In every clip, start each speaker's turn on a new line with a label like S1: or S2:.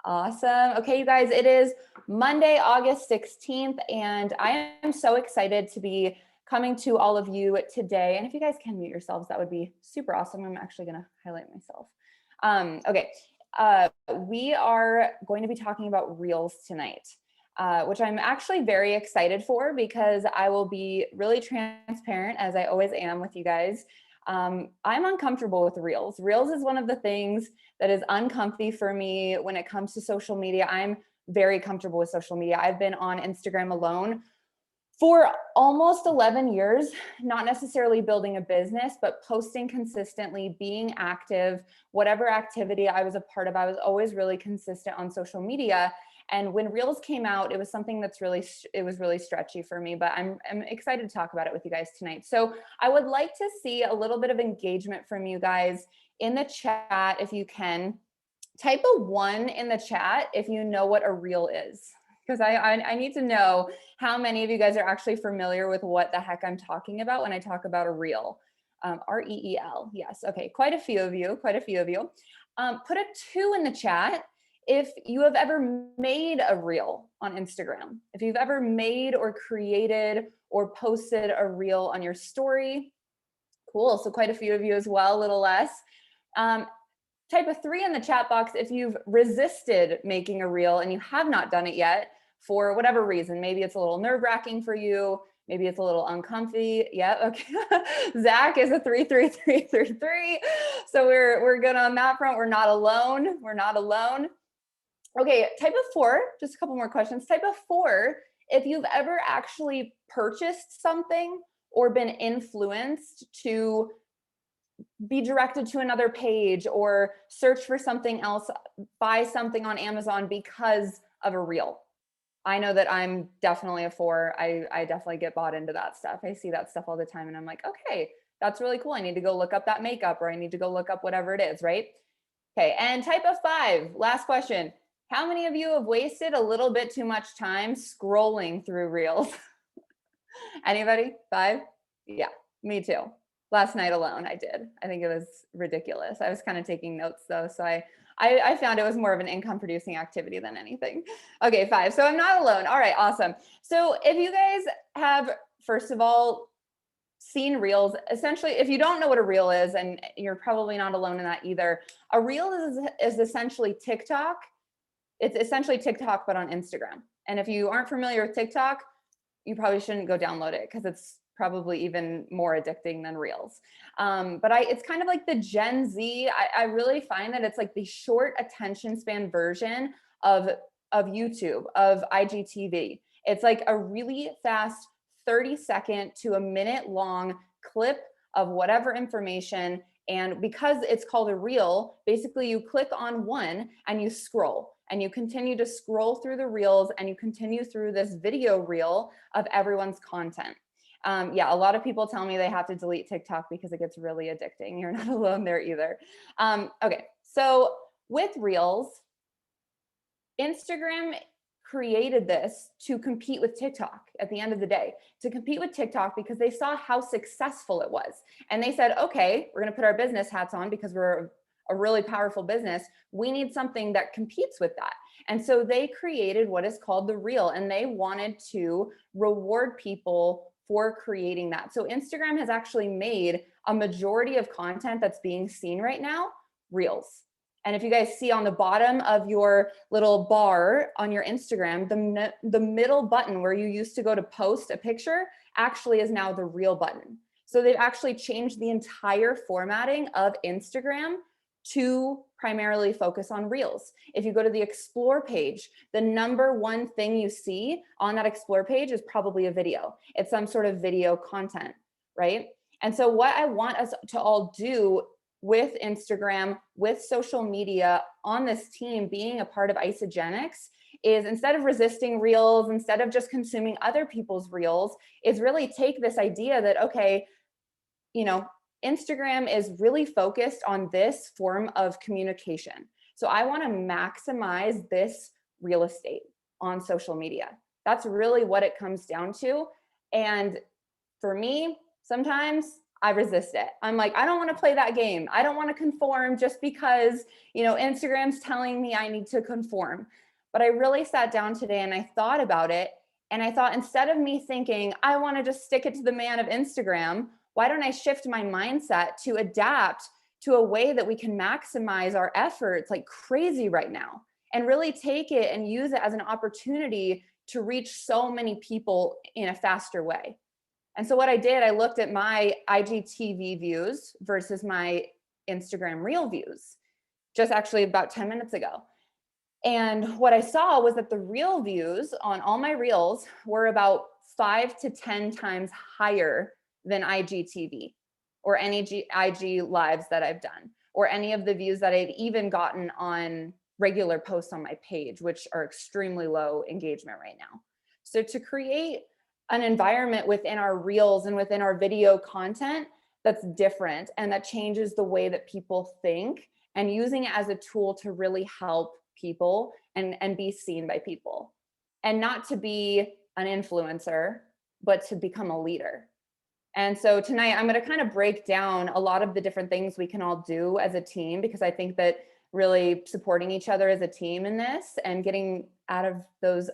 S1: Awesome. Okay, you guys, it is Monday, August 16th, and I am so excited to be coming to all of you today. And if you guys can mute yourselves, that would be super awesome. I'm actually going to highlight myself. Okay, we are going to be talking about Reels tonight, which I'm actually very excited for because I will be really transparent, as I always am with you guys. I'm uncomfortable with Reels. Reels is one of the things that is uncomfy for me when it comes to social media. I'm very comfortable with social media. I've been on Instagram alone for almost 11 years, not necessarily building a business, but posting consistently, being active, whatever activity I was a part of, I was always really consistent on social media. And when Reels came out, it was something that's really stretchy for me, but I'm excited to talk about it with you guys tonight. So I would like to see a little bit of engagement from you guys in the chat. If you can, type a 1 in the chat if you know what a Reel is, because I need to know how many of you guys are actually familiar with what the heck I'm talking about when I talk about a Reel. R-E-E-L, yes, okay, quite a few of you. Put a 2 in the chat if you have ever made a Reel on Instagram, if you've ever made or created or posted a Reel on your story. Cool, so quite a few of you as well, a little less. Type a 3 in the chat box if you've resisted making a Reel and you have not done it yet for whatever reason. Maybe it's a little nerve-wracking for you. Maybe it's a little uncomfy. Yeah, okay. Zach is a 33333. So we're good on that front. We're not alone. We're not alone. Okay, type of 4, just a couple more questions. Type of 4, if you've ever actually purchased something or been influenced to be directed to another page or search for something else, buy something on Amazon because of a Reel. I know that I'm definitely a 4. I definitely get bought into that stuff. I see that stuff all the time and I'm like, okay, that's really cool. I need to go look up that makeup, or I need to go look up whatever it is, right? Okay, and type of 5, last question. How many of you have wasted a little bit too much time scrolling through Reels? Anybody? 5? Yeah, me too. Last night alone, I did. I think it was ridiculous. I was kind of taking notes though, so I found it was more of an income producing activity than anything. Okay, 5. So I'm not alone. All right, awesome. So if you guys have, first of all, seen Reels, essentially, if you don't know what a Reel is, and you're probably not alone in that either, a Reel is essentially TikTok. It's essentially TikTok, but on Instagram. And if you aren't familiar with TikTok, you probably shouldn't go download it because it's probably even more addicting than Reels. But it's kind of like the Gen Z. I really find that it's like the short attention span version of YouTube, of IGTV. It's like a really fast 30-second to a minute long clip of whatever information. And because it's called a Reel, basically you click on one and you scroll. And you continue to scroll through the Reels and you continue through this video reel of everyone's content. Yeah, a lot of people tell me they have to delete TikTok because it gets really addicting. You're not alone there either. Okay, so with Reels, Instagram created this to compete with TikTok at the end of the day, to compete with TikTok because they saw how successful it was. And they said, okay, we're gonna put our business hats on because we're a really powerful business. We need something that competes with that. And so they created what is called the Reel, and they wanted to reward people for creating that. So Instagram has actually made a majority of content that's being seen right now, Reels. And if you guys see on the bottom of your little bar on your Instagram, the middle button where you used to go to post a picture actually is now the Reel button. So they've actually changed the entire formatting of Instagram to primarily focus on Reels. If you go to the Explore page, the #1 thing you see on that Explore page is probably a video. It's some sort of video content, right? And so what I want us to all do with Instagram, with social media on this team, being a part of Isogenics, is instead of resisting Reels, instead of just consuming other people's Reels, is really take this idea that, okay, you know, Instagram is really focused on this form of communication. So I want to maximize this real estate on social media. That's really what it comes down to. And for me, sometimes I resist it. I'm like, I don't want to play that game. I don't want to conform just because, Instagram's telling me I need to conform. But I really sat down today and I thought about it. And I thought, instead of me thinking, I want to just stick it to the man of Instagram, why don't I shift my mindset to adapt to a way that we can maximize our efforts like crazy right now, and really take it and use it as an opportunity to reach so many people in a faster way. And so what I did, I looked at my IGTV views versus my Instagram Reel views, just actually about 10 minutes ago. And what I saw was that the Reel views on all my Reels were about 5 to 10 times higher than IGTV or any IG lives that I've done, or any of the views that I've even gotten on regular posts on my page, which are extremely low engagement right now. So to create an environment within our Reels and within our video content that's different and that changes the way that people think, and using it as a tool to really help people and be seen by people, and not to be an influencer, but to become a leader. And so tonight I'm going to kind of break down a lot of the different things we can all do as a team, because I think that really supporting each other as a team in this and getting out of those,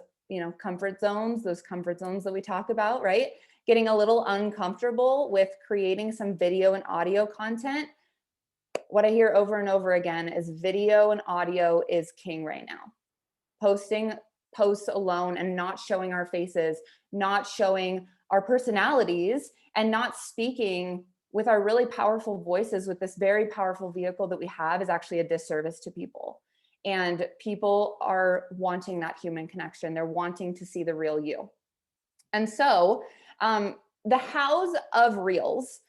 S1: comfort zones that we talk about, right? Getting a little uncomfortable with creating some video and audio content. What I hear over and over again is video and audio is king right now. Posting posts alone and not showing our faces, not showing our personalities, and not speaking with our really powerful voices with this very powerful vehicle that we have is actually a disservice to people. And people are wanting that human connection. They're wanting to see the real you. And so the hows of Reels,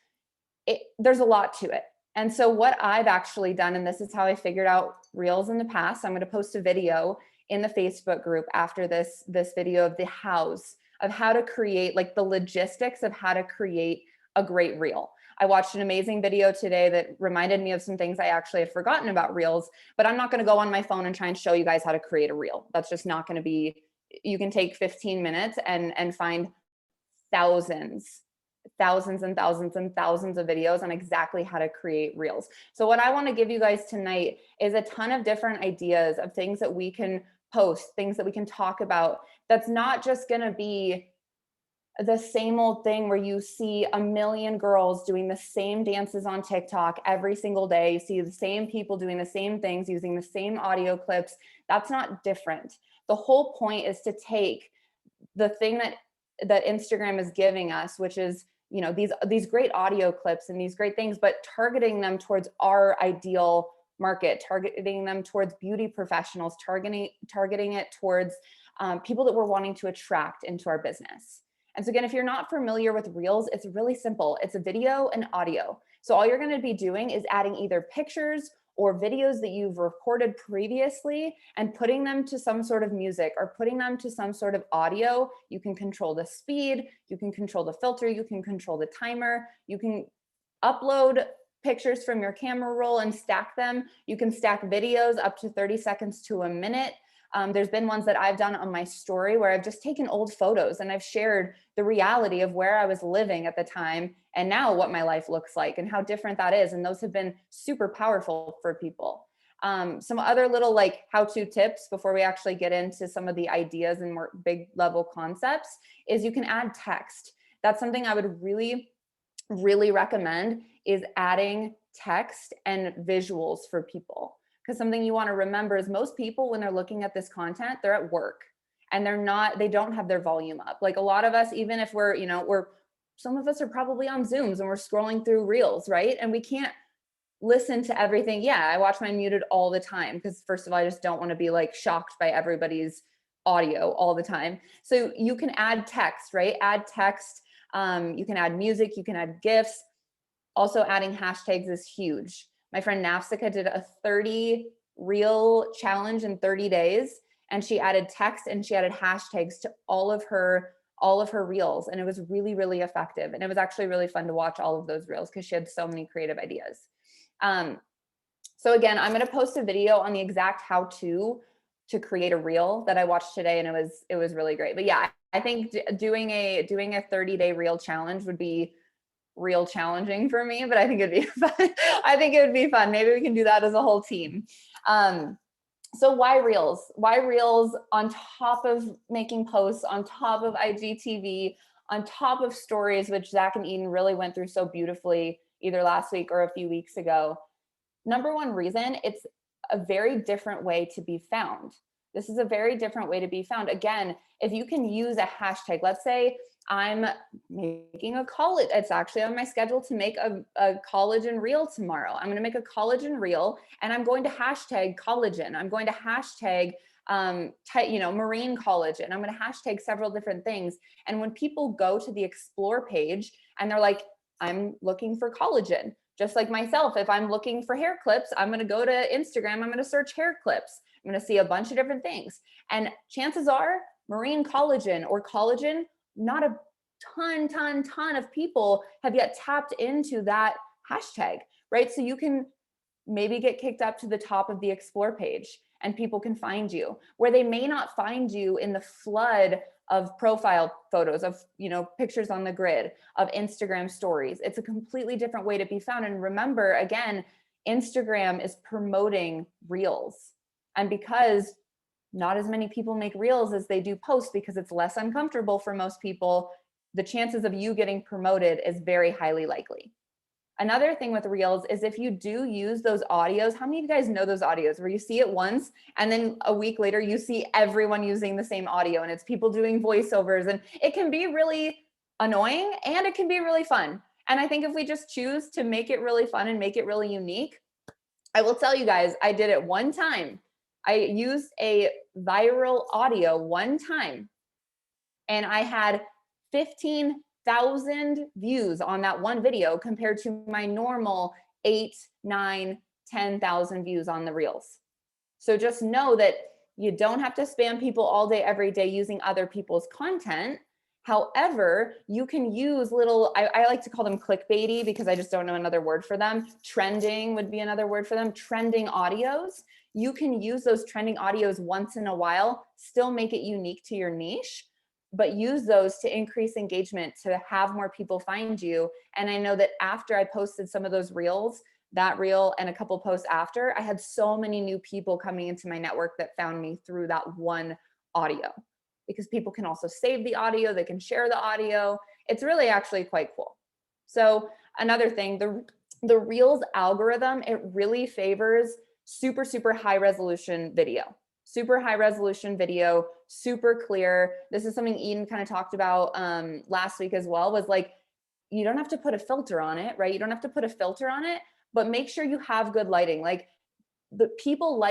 S1: there's a lot to it. And so what I've actually done, and this is how I figured out Reels in the past, I'm going to post a video in the Facebook group after this video of the hows of how to create, like the logistics of how to create a great reel. I watched an amazing video today that reminded me of some things I actually had forgotten about Reels, but I'm not going to go on my phone and try and show you guys how to create a reel. That's just not going to be, you can take 15 minutes and find thousands and thousands and thousands of videos on exactly how to create Reels. So what I want to give you guys tonight is a ton of different ideas of things that we can post, things that we can talk about. That's not just going to be the same old thing where you see a million girls doing the same dances on TikTok every single day. You see the same people doing the same things, using the same audio clips. That's not different. The whole point is to take the thing that Instagram is giving us, which is, these great audio clips and these great things, but targeting them towards our ideal market, targeting them towards beauty professionals, targeting it towards people that we're wanting to attract into our business. And so again, if you're not familiar with Reels, it's really simple. It's a video and audio. So all you're going to be doing is adding either pictures or videos that you've recorded previously and putting them to some sort of music or putting them to some sort of audio. You can control the speed, you can control the filter, you can control the timer, you can upload pictures from your camera roll and stack them. You can stack videos up to 30 seconds to a minute. There's been ones that I've done on my story where I've just taken old photos and I've shared the reality of where I was living at the time and now what my life looks like and how different that is. And those have been super powerful for people. Some other little like how-to tips before we actually get into some of the ideas and more big level concepts is you can add text. That's something I would really, really recommend, is adding text and visuals for people. Because something you want to remember is most people, when they're looking at this content, they're at work and they don't have their volume up. Like a lot of us, even if some of us are probably on Zooms and we're scrolling through Reels, right? And we can't listen to everything. Yeah, I watch mine muted all the time because first of all, I just don't want to be like shocked by everybody's audio all the time. So you can add text, right? Add text. You can add music, you can add GIFs. Also adding hashtags is huge. My friend Nafsika did a 30 reel challenge in 30 days, and she added text and she added hashtags to all of her reels, and it was really, really effective. And it was actually really fun to watch all of those reels because she had so many creative ideas. So again, I'm going to post a video on the exact how to create a reel that I watched today, and it was really great. But yeah, I think doing a 30-day reel challenge would be real challenging for me, but I think it'd be fun. I think it would be fun. Maybe we can do that as a whole team. So why Reels? Why Reels on top of making posts, on top of IGTV, on top of stories, which Zach and Eden really went through so beautifully either last week or a few weeks ago? Number one reason, it's a very different way to be found. This is a very different way to be found. Again, if you can use a hashtag, let's say I'm making a college, it's actually on my schedule to make a collagen reel tomorrow. I'm going to make a collagen reel and I'm going to hashtag collagen. I'm going to hashtag marine collagen. I'm going to hashtag several different things. And when people go to the explore page and they're like, I'm looking for collagen, just like myself, if I'm looking for hair clips, I'm going to go to Instagram, I'm going to search hair clips. I'm going to see a bunch of different things. And chances are marine collagen or collagen, not a ton of people have yet tapped into that hashtag, right? So you can maybe get kicked up to the top of the explore page and people can find you where they may not find you in the flood of profile photos, of pictures on the grid, of Instagram stories. It's a completely different way to be found. And remember, again, Instagram is promoting Reels. And because not as many people make Reels as they do posts, because it's less uncomfortable for most people, the chances of you getting promoted is very highly likely. Another thing with Reels is if you do use those audios, how many of you guys know those audios where you see it once and then a week later you see everyone using the same audio and it's people doing voiceovers, and it can be really annoying and it can be really fun. And I think if we just choose to make it really fun and make it really unique, I will tell you guys, I did it one time. I used a viral audio one time and I had 15,000 views on that one video compared to my normal 8, 9, 10,000 views on the Reels. So just know that you don't have to spam people all day, every day using other people's content. However, you can use little, I like to call them clickbaity because I just don't know another word for them. Trending would be another word for them. Trending audios. You can use those trending audios once in a while, still make it unique to your niche, but use those to increase engagement, to have more people find you. And I know that after I posted some of those Reels, that reel and a couple posts after, I had so many new people coming into my network that found me through that one audio, because people can also save the audio, they can share the audio. It's really actually quite cool. So another thing, the Reels algorithm, it really favors super high resolution video. Super high resolution video, super clear. This is something Eden kind of talked about last week as well, was like, you don't have to put a filter on it, right? You don't have to put a filter on it, but make sure you have good lighting. Like the people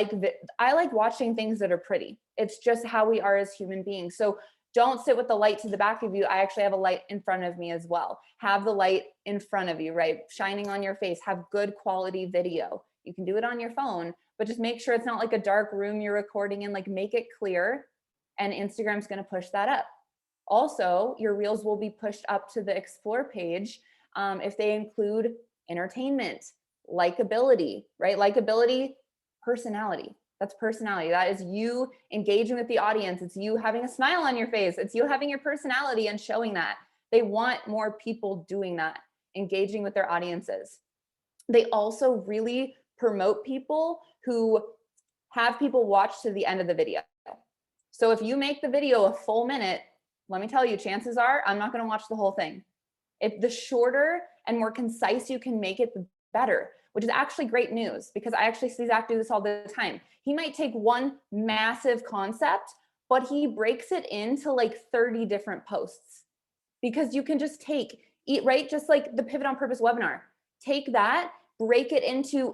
S1: I like watching things that are pretty. It's just how we are as human beings. So don't sit with the light to the back of you. I actually have a light in front of me as well. Have the light in front of you, right? Shining on your face, have good quality video. You can do it on your phone, but just make sure it's not like a dark room you're recording in, like make it clear, and Instagram's gonna push that up. Also, your Reels will be pushed up to the explore page if they include entertainment, likability, right? Likability, personality. That's personality. That is you engaging with the audience. It's you having a smile on your face. It's you having your personality and showing that. They want more people doing that, engaging with their audiences. They also really promote people who have people watch to the end of the video. So if you make the video a full minute, let me tell you, chances are I'm not going to watch the whole thing. If the shorter and more concise you can make it, the better, which is actually great news, because I actually see Zach do this all the time. He might take one massive concept, but he breaks it into like 30 different posts, because you can just right? Just like the Pivot on Purpose webinar, take that, break it into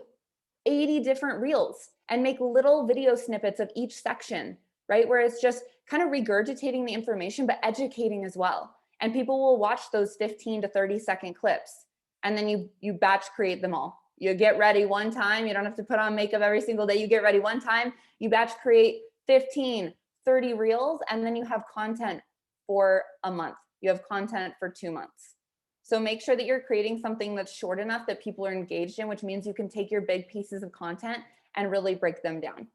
S1: 80 different reels and make little video snippets of each section, right? Where it's just kind of regurgitating the information, but educating as well. And people will watch those 15 to 30 second clips. And then you batch create them all. You get ready one time. You don't have to put on makeup every single day. You get ready one time, you batch create 15, 30 reels, and then you have content for a month. You have content for 2 months. So make sure that you're creating something that's short enough that people are engaged in, which means you can take your big pieces of content and really break them down.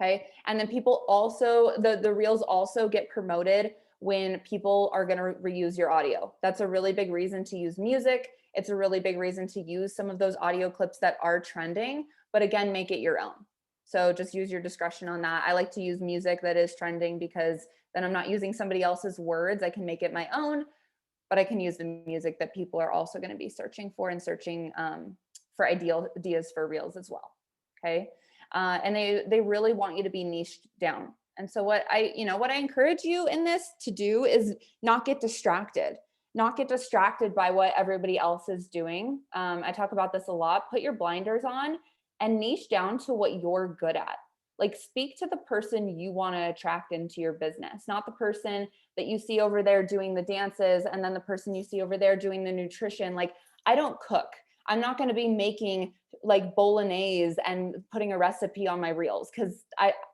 S1: Okay. And then people also, the reels also get promoted when people are going to reuse your audio. That's a really big reason to use music. It's a really big reason to use some of those audio clips that are trending, but again, make it your own. So just use your discretion on that. I like to use music that is trending because then I'm not using somebody else's words. I can make it my own, but I can use the music that people are also going to be searching for and searching for ideas for reels as well. Okay. And they really want you to be niched down. And so what I encourage you in this to do is not get distracted. Not get distracted by what everybody else is doing. I talk about this a lot. Put your blinders on and niche down to what you're good at. Like, speak to the person you want to attract into your business, not the person that you see over there doing the dances and then the person you see over there doing the nutrition. Like, I don't cook. I'm not going to be making like bolognese and putting a recipe on my reels because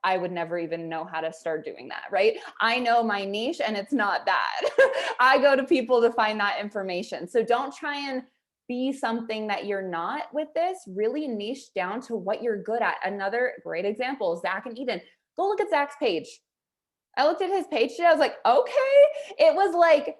S1: I would never even know how to start doing that, right? I know my niche and it's not that. I go to people to find that information. So don't try and be something that you're not with this. Really niche down to what you're good at. Another great example, Zach and Eden. Go look at Zach's page. I looked at his page today. I was like, okay. It was like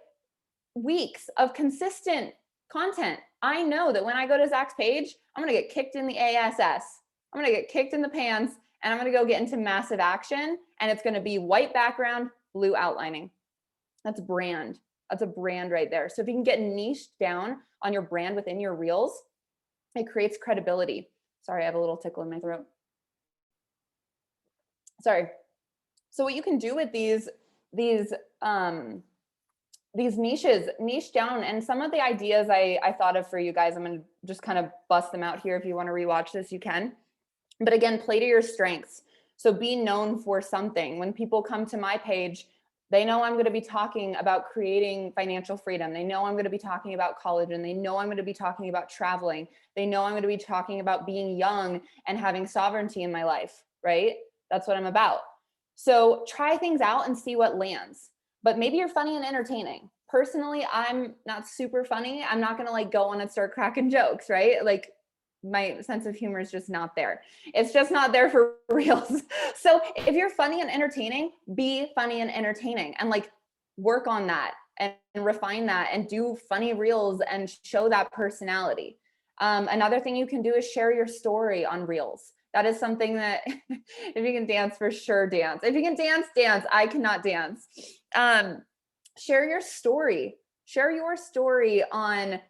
S1: weeks of consistent content. I know that when I go to Zach's page, I'm going to get kicked in the ass. I'm going to get kicked in the pants, and I'm going to go get into massive action. And it's going to be white background, blue outlining. That's brand. That's a brand right there. So if you can get niched down on your brand within your reels, it creates credibility. Sorry, I have a little tickle in my throat. Sorry. So what you can do with these niches, niche down, and some of the ideas I thought of for you guys, I'm going to just kind of bust them out here. If you want to rewatch this, you can. But again, play to your strengths. So be known for something. When people come to my page, they know I'm going to be talking about creating financial freedom. They know I'm going to be talking about college, and they know I'm going to be talking about traveling. They know I'm going to be talking about being young and having sovereignty in my life, right? That's what I'm about. So try things out and see what lands. But maybe you're funny and entertaining. Personally, I'm not super funny. I'm not going to like go on and start cracking jokes, right? Like, my sense of humor is just not there. It's just not there for reels. So if you're funny and entertaining, be funny and entertaining, and like work on that and refine that and do funny reels and show that personality. Another thing you can do is share your story on reels. That is something that if you can dance, for sure dance. If you can dance, dance. I cannot dance. Share your story. Share your story on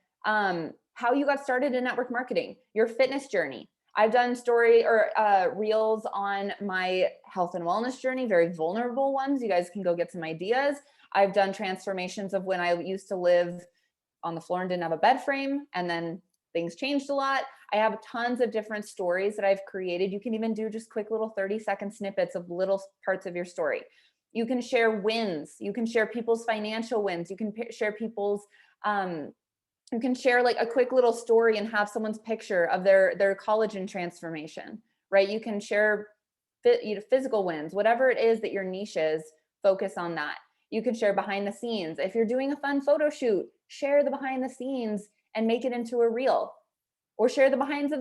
S1: how you got started in network marketing, your fitness journey. I've done story or reels on my health and wellness journey, very vulnerable ones. You guys can go get some ideas. I've done transformations of when I used to live on the floor and didn't have a bed frame, and then things changed a lot. I have tons of different stories that I've created. You can even do just quick little 30-second snippets of little parts of your story. You can share wins. You can share people's financial wins. You can share people's you can share like a quick little story and have someone's picture of their collagen transformation, right? You can share physical wins, whatever it is that your niche is, focus on that. You can share behind the scenes. If you're doing a fun photo shoot, share the behind the scenes and make it into a reel, or share the behind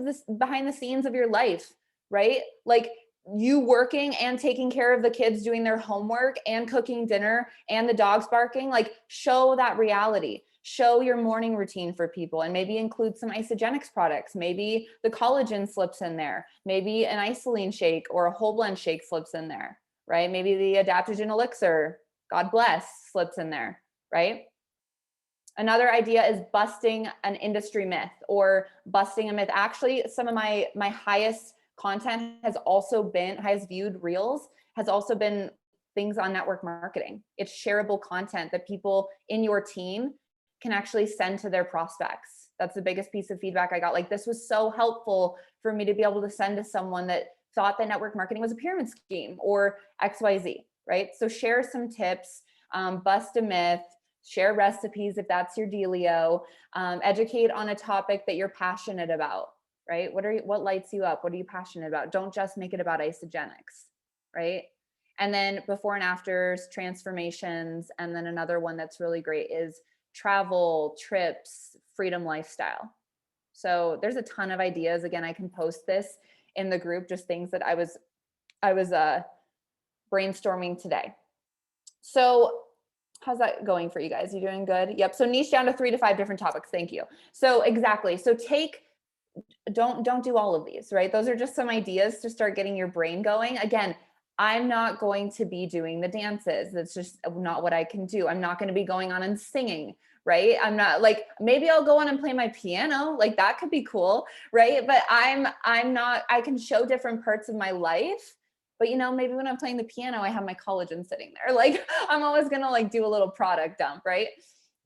S1: the scenes of your life, right? Like you working and taking care of the kids doing their homework and cooking dinner and the dogs barking, like show that reality. Show your morning routine for people, and maybe include some isogenics products. Maybe the collagen slips in there. Maybe an isolene shake or a whole blend shake slips in there, right? Maybe the adaptogen elixir, God bless, slips in there, right? Another idea is busting an industry myth or busting a myth. Actually, some of my highest content highest viewed reels has also been things on network marketing. It's shareable content that people in your team can actually send to their prospects. That's the biggest piece of feedback I got. Like, this was so helpful for me to be able to send to someone that thought that network marketing was a pyramid scheme or XYZ, right? So share some tips, bust a myth, share recipes if that's your dealio, educate on a topic that you're passionate about, right? What lights you up? What are you passionate about? Don't just make it about isogenics, right? And then before and afters, transformations. And then another one that's really great is travel, trips, freedom lifestyle. So there's a ton of ideas. Again, I can post this in the group, just things that I was brainstorming today. So How's that going for you guys? You doing good? Yep. So niche down to 3 to 5 different topics. Thank you. So exactly. So don't do all of these, right? Those are just some ideas to start getting your brain going. Again, I'm not going to be doing the dances. That's just not what I can do. I'm not going to be going on and singing, right? I'm not like, maybe I'll go on and play my piano. Like that could be cool, right? But I'm not, I can show different parts of my life. But you know, maybe when I'm playing the piano, I have my collagen sitting there. Like I'm always gonna like do a little product dump, right?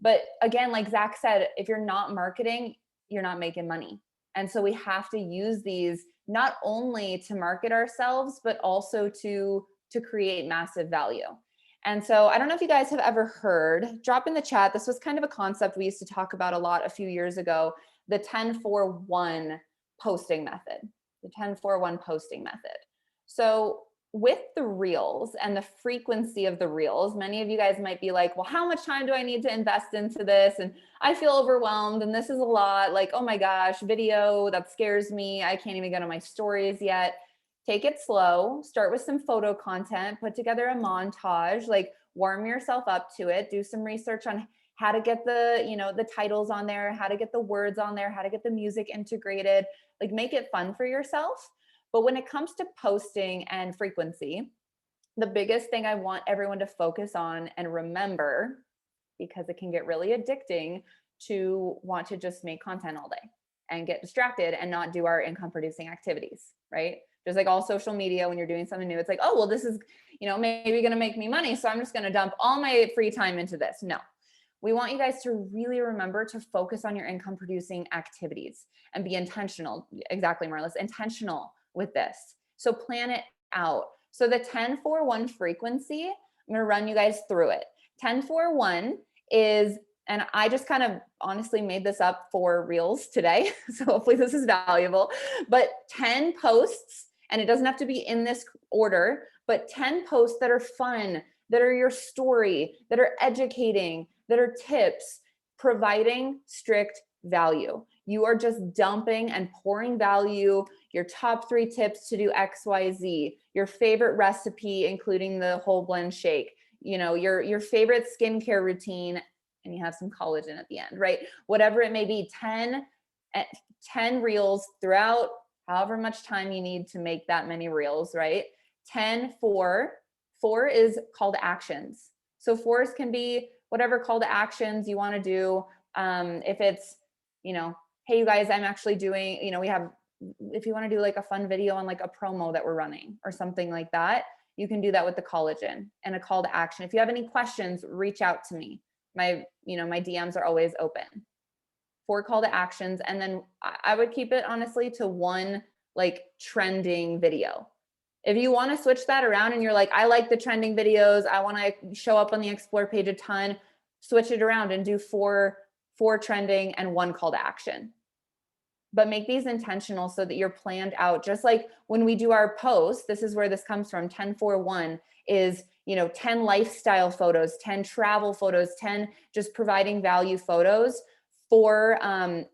S1: But again, like Zach said, if you're not marketing, you're not making money. And so we have to use these not only to market ourselves, but also to create massive value. And so I don't know if you guys have ever heard, drop in the chat. This was kind of a concept we used to talk about a lot a few years ago, the 10-4-1 posting method, the 10-4-1 posting method. So with the reels and the frequency of the reels, many of you guys might be like, well, how much time do I need to invest into this? And I feel overwhelmed and this is a lot. Like, oh my gosh, video, that scares me. I can't even get on my stories yet. Take it slow, start with some photo content, put together a montage, like warm yourself up to it, do some research on how to get the, you know, the titles on there, how to get the words on there, how to get the music integrated, like make it fun for yourself. But when it comes to posting and frequency, the biggest thing I want everyone to focus on and remember, because it can get really addicting to want to just make content all day and get distracted and not do our income producing activities, right? Just like all social media, when you're doing something new, it's like, oh, well, this is, you know, maybe going to make me money. So I'm just going to dump all my free time into this. No, we want you guys to really remember to focus on your income producing activities and be intentional. Exactly, Marlis, intentional with this. So plan it out. So the 10-4-1 frequency, I'm going to run you guys through it. 10-4-1 is, and I just kind of honestly made this up for Reels today. So hopefully this is valuable, but 10 posts, and it doesn't have to be in this order, but 10 posts that are fun, that are your story, that are educating, that are tips, providing strict value. You are just dumping and pouring value, your top 3 tips to do XYZ, your favorite recipe, including the whole blend shake, you know, your favorite skincare routine, and you have some collagen at the end, right? Whatever it may be, 10 reels throughout however much time you need to make that many reels, right? 10-4 is call to actions. So 4s can be whatever call to actions you want to do. If it's, you know, hey, you guys, I'm actually doing, you know, we have, if you want to do like a fun video on like a promo that we're running or something like that, you can do that with the collagen and a call to action. If you have any questions, reach out to me. My DMs are always open. 4 call to actions. And then I would keep it honestly to 1 like trending video. If you want to switch that around and you're like, I like the trending videos, I want to show up on the explore page a ton, switch it around and do 4 trending and 1 call to action. But make these intentional so that you're planned out. Just like when we do our posts, this is where this comes from. 10-4-1 is, you know, 10 lifestyle photos, 10 travel photos, 10 just providing value photos for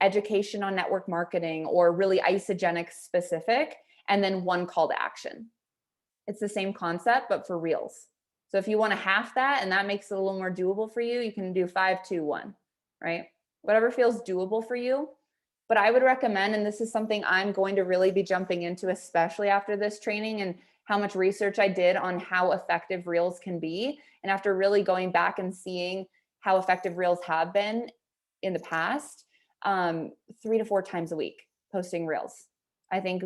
S1: education on network marketing or really isogenic specific, and then 1 call to action. It's the same concept, but for reels. So if you want to half that and that makes it a little more doable for you, you can do 5-2-1, right? Whatever feels doable for you. But I would recommend, and this is something I'm going to really be jumping into, especially after this training and how much research I did on how effective reels can be. And after really going back and seeing how effective reels have been in the past, 3 to 4 times a week posting reels. I think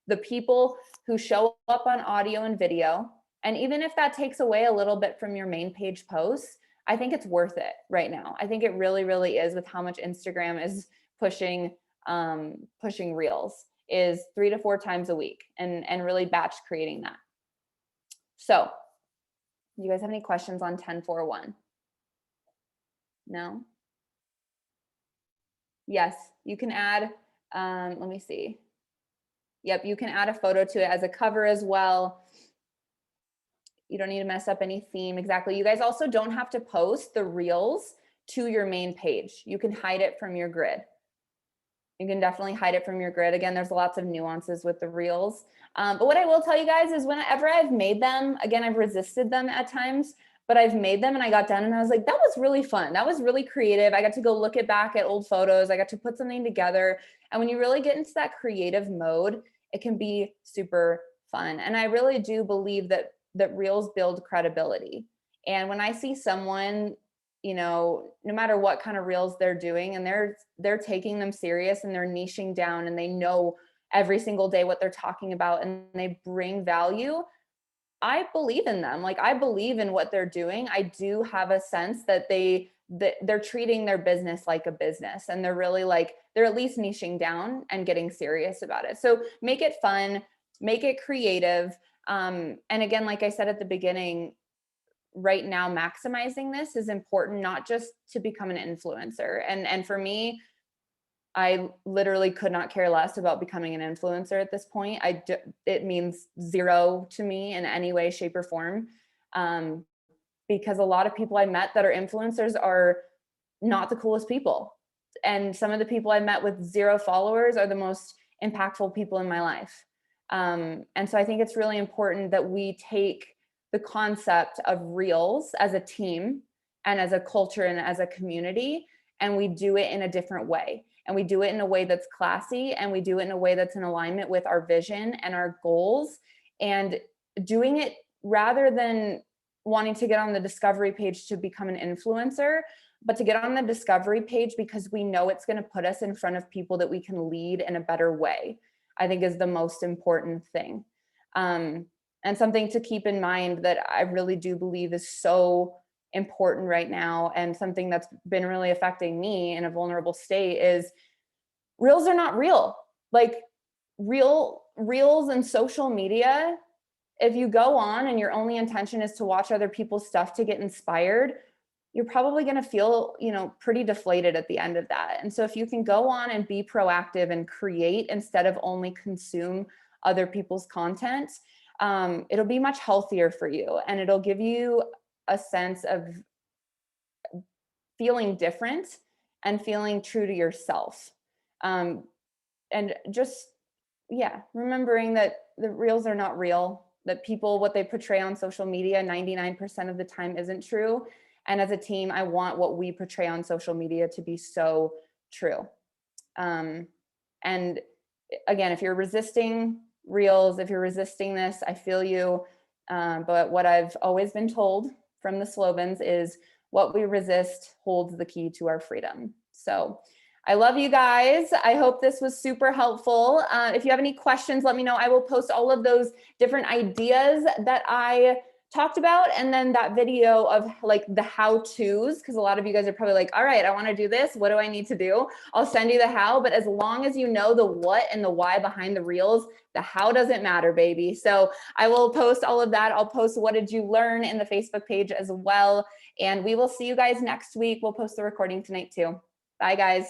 S1: the people who show up on audio and video, and even if that takes away a little bit from your main page posts, I think it's worth it right now. I think it really, really is, with how much Instagram is pushing reels, is 3 to 4 times a week and really batch creating that. So do you guys have any questions on 10-4-1? No? Yes, you can add, let me see. Yep, you can add a photo to it as a cover as well. You don't need to mess up any theme. Exactly. You guys also don't have to post the reels to your main page. You can hide it from your grid. You can definitely hide it from your grid. Again, there's lots of nuances with the reels. But what I will tell you guys is whenever I've made them, again, I've resisted them at times. but I've made them and I got done and I was like, that was really fun. That was really creative. I got to go look back at old photos. I got to put something together. And when you really get into that creative mode, it can be super fun. And I really do believe that reels build credibility. And when I see someone, no matter what kind of reels they're doing, and they're taking them serious and they're niching down and they know every single day what they're talking about and they bring value, I believe in them. Like, I believe in what they're doing. I do have a sense that they're treating their business like a business, and they're really they're at least niching down and getting serious about it. So make it fun, make it creative. And again, like I said at the beginning, right now, maximizing this is important, not just to become an influencer. And for me, I literally could not care less about becoming an influencer at this point. It means zero to me in any way, shape, or form. Because a lot of people I met that are influencers are not the coolest people. And some of the people I met with 0 followers are the most impactful people in my life. And so I think it's really important that we take the concept of Reels as a team and as a culture and as a community, and we do it in a different way. And we do it in a way that's classy, and we do it in a way that's in alignment with our vision and our goals, and doing it rather than wanting to get on the discovery page to become an influencer, but to get on the discovery page because we know it's going to put us in front of people that we can lead in a better way, I think is the most important thing. And something to keep in mind that I really do believe is so important right now, and something that's been really affecting me in a vulnerable state, is reels are not real. Like, reels and social media, if you go on and your only intention is to watch other people's stuff to get inspired, you're probably going to feel, pretty deflated at the end of that. And so if you can go on and be proactive and create instead of only consume other people's content, it'll be much healthier for you, and it'll give you a sense of feeling different and feeling true to yourself. And just, remembering that the reels are not real, that people, what they portray on social media 99% of the time isn't true. And as a team, I want what we portray on social media to be so true. And again, if you're resisting reels, if you're resisting this, I feel you. But what I've always been told from the Slobans is, what we resist holds the key to our freedom. So I love you guys. I hope this was super helpful. If you have any questions, let me know. I will post all of those different ideas that I talked about, and then that video of the how-tos, because a lot of you guys are probably like, all right, I want to do this. What do I need to do? I'll send you the how, but as long as you know the what and the why behind the reels, the how doesn't matter, baby. So I will post all of that. I'll post what did you learn in the Facebook page as well. And we will see you guys next week. We'll post the recording tonight too. Bye, guys.